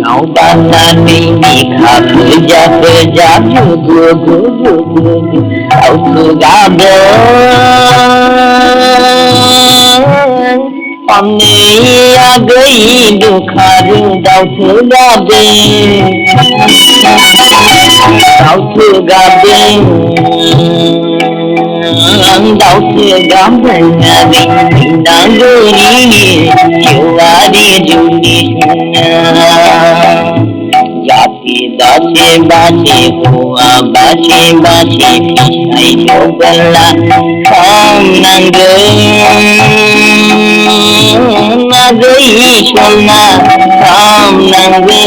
ngau banane ni kha kerja gu gu gu gu gu au sugabe omni agai dukharu dau sugabe dau sugabe nabi danguri chuari juni जाते दाते बाते हुआ बाते बाते पिछाई लोगला काम नंगे नगई सोना काम नंगे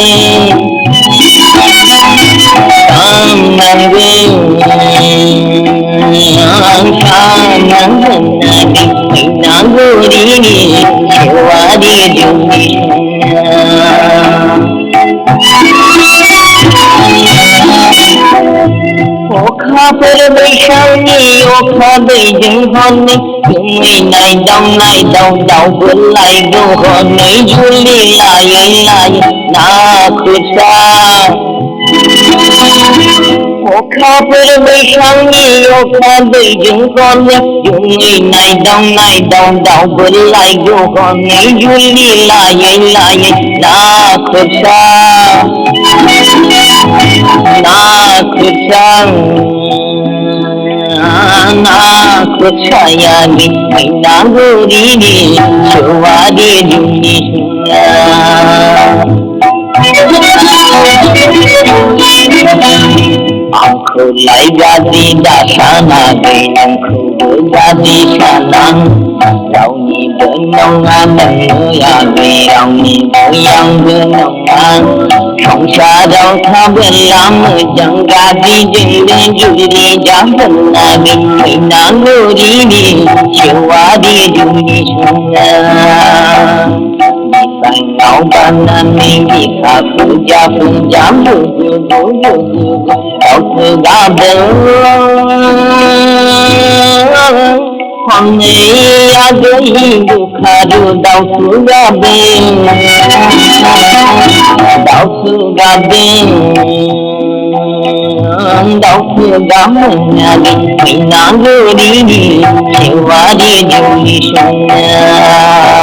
नागोरी छुआरी जुनी ओखा पर बैसावनी ओखा बैजों हनै जोंङै नायदाव दाव बोलाय गौ हनै जुलि लायै लायै ना खुसा ओखा पर बैसावनी ओखा बैजों हनै जोंङै नायदाव दाव बोलाय गौ हनै जुलि लायै लायै ना खुसा नाक छायागी नागोरी छुआरी जुनी आंखौ लायगादि दासाना गै नोंखौबो गादि सानां रावनिबो नङा नोङो आगै रावनिबो आंबो नङा संसाराव थाबोला मोजां गाज्रिजोंनो जुलि जागोन नागै नागोरिनि छुआरि जुलि सङा बिफाङाव बानानै बिखा फुजा बुगु बुगु दाउथु गाबदों हनै आगै दुखारु दाउथु गाबदों दाउथु गाबनानै नागोरिनि छुआरि जुलि सङा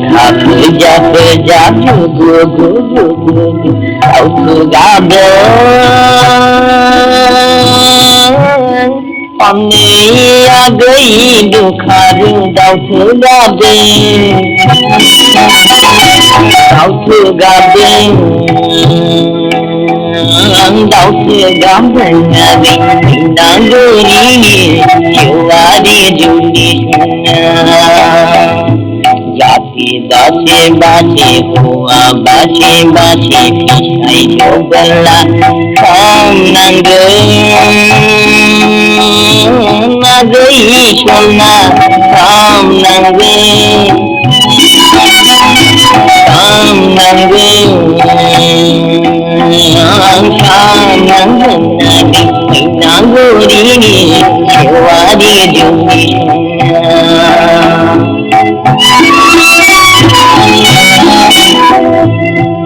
kerja aku gabeng Oni agai dukharu dau thu gabeng dau thu gabeng nabi nanguri yuwari juni Jati bache bache hua bache bache pisai jogala Kam nanggeng nagai shona Kam nanggeng nagai nanguri yuwari juni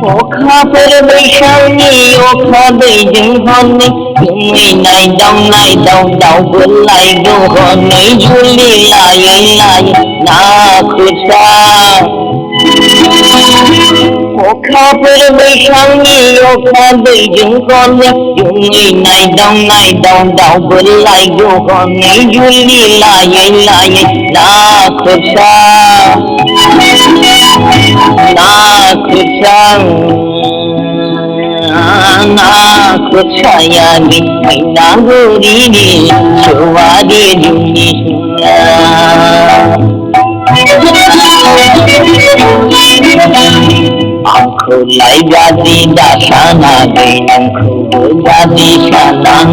Okha per baishani okha beijing hone Yumai nai dau bulai do hone Juli lai na khusa Okha per baishani okha beijing hone Yumai nai dau bulai do hone Juli lai na khusa Aku sayangi nanguri ni suwadi dunia Aku lai jadi dasana benang ku jadi sanang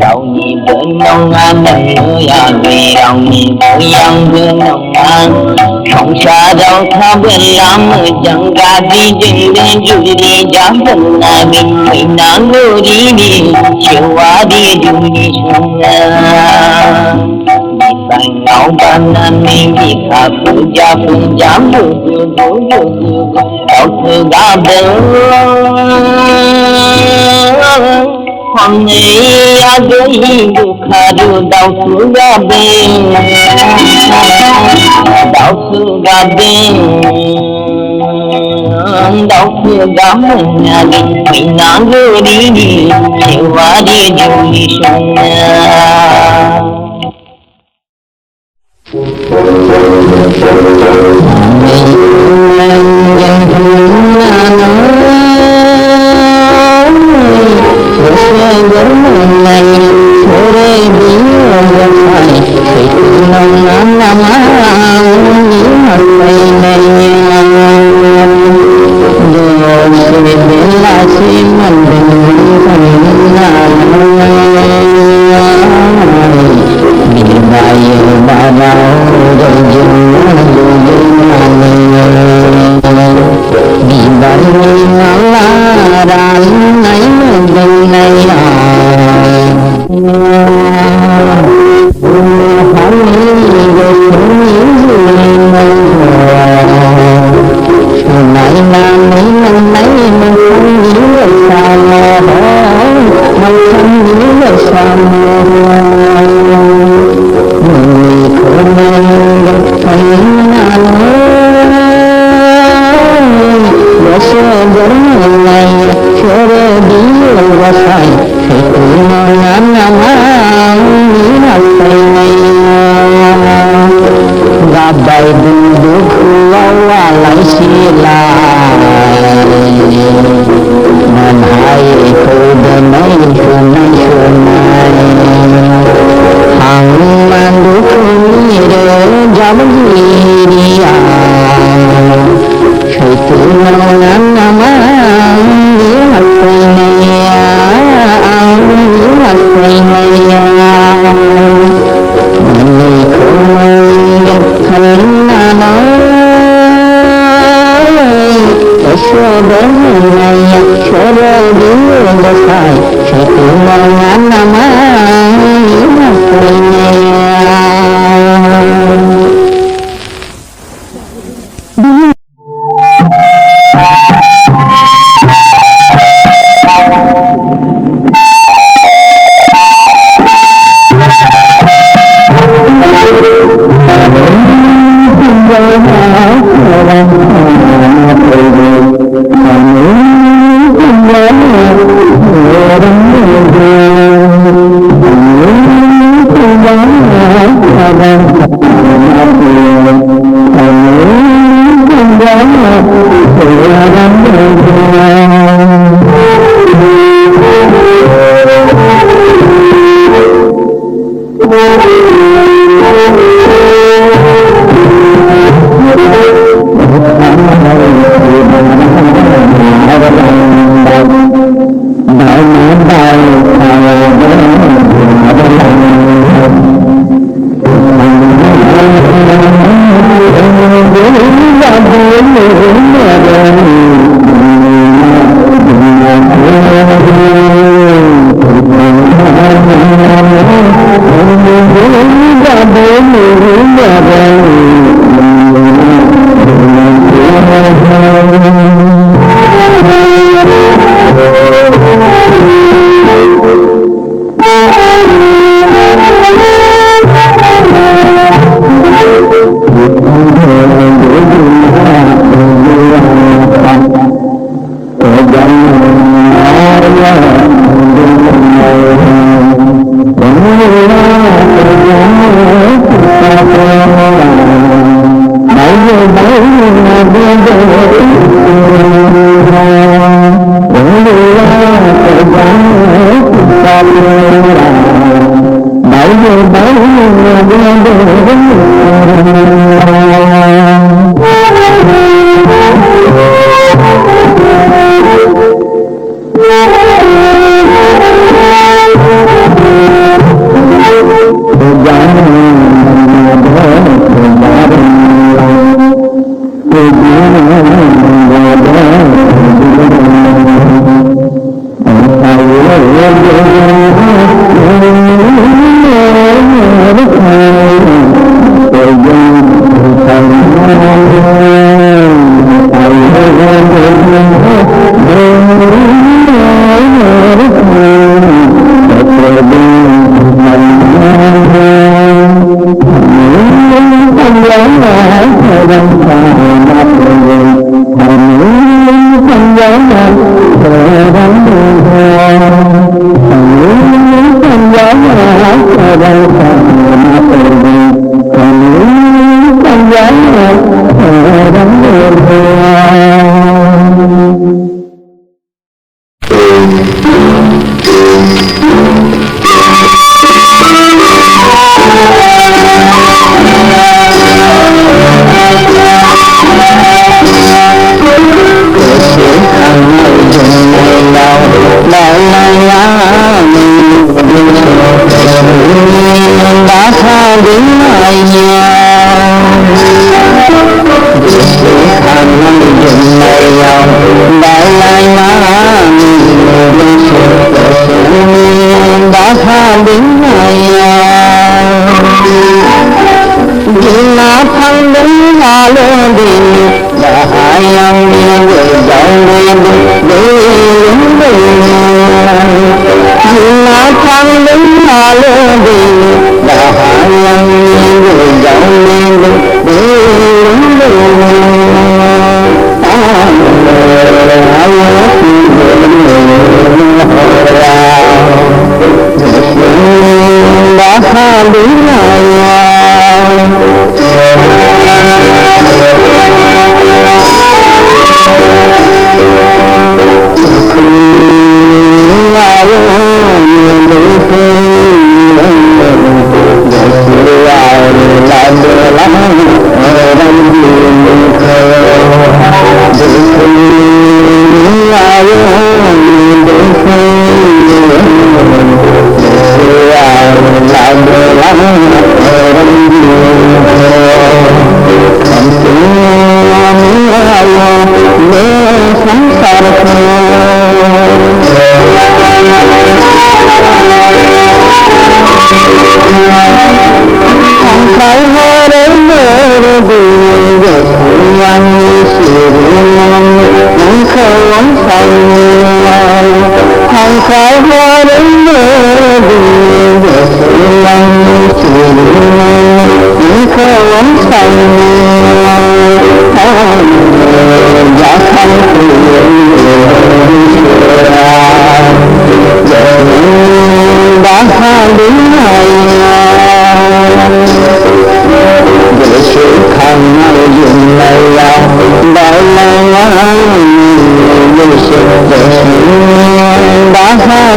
Rau ni benongan ya rau ni yang benongan Không xa đâu tha bên làm chẳng ga đi dừng đến dù đi dám phần là mình nắng ngô đi chiều qua đi dù đi xuân đi phải ngáo ban nan mình đi khá phụ dám đau thư ga bên hôm nay agai dukharu dau thu gabeng dau thu gabeng nagi nanguri chiwari juli shona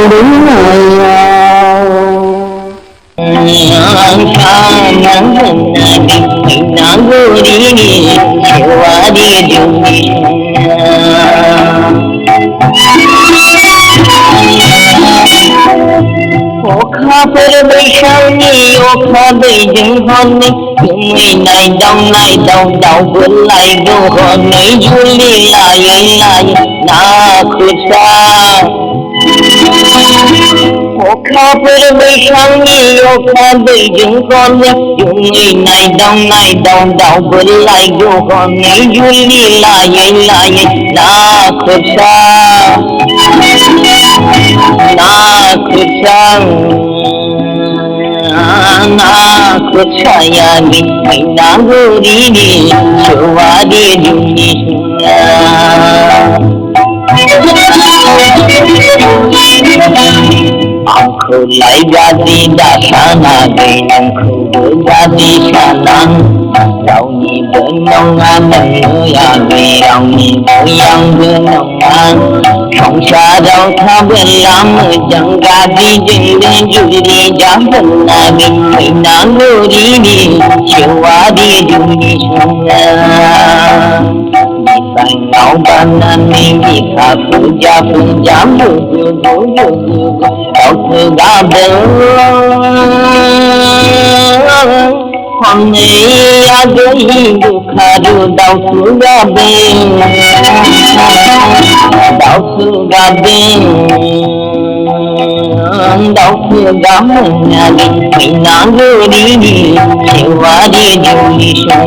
đúng này sa nắng mình nắng đi chiều đi đường Okha per beishani okha beijing honne yumi nai dau bul lai do honne juli lai na khusa Okha per beishani okha beijing honne yumi nai dau bul lai do honne juli lai na khusa Aku sayangi minaguri ni suwadi dunia Aku lai jadi dasana dengan ku jadi sanang Kau ni benongan ya kau ni yang benongan Không xa đâu tha bên lắm chẳng ga đi đến đến juri jangan nabi minang guri ni cewa di dunia Di ngau banan ni bisa puja kau tergabung Hôm nay ada hidup haru dau surga menjadi minaguri ni cewa di dunia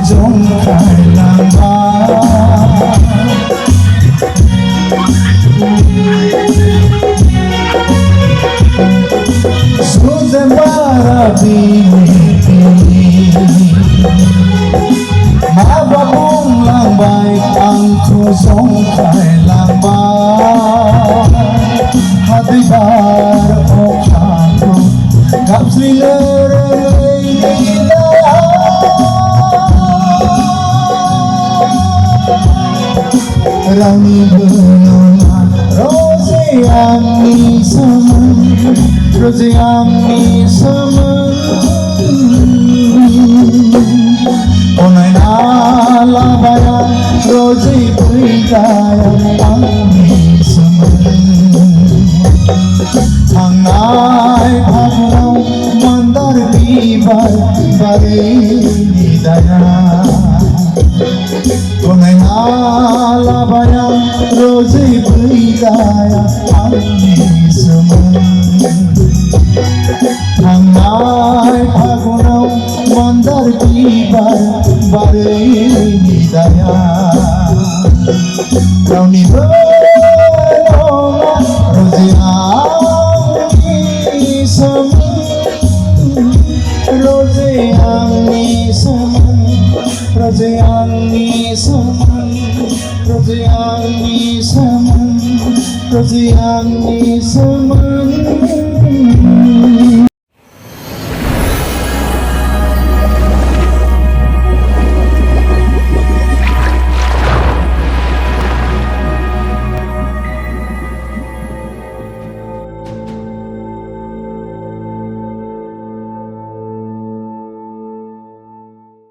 giống khai làng ba Suze marabini Mababong lang baik ang kusong kay lamba Hadibar o kako Kapsliler ay nila Rani benungan Rosi ang isaman Rosi ang isaman Onay nalabayan Rosi berigayan ang isaman Ang ay pagulaw Mandar bibar Barinidaya Onay nalabayan Rosi berigayan ang isaman Ang ay pagulaw Mandar bibar Barinidaya Kau ni benongan Rosi ang isaman Rosi ang isaman Rosi ang isaman Rosi ang isaman Rosi ang isaman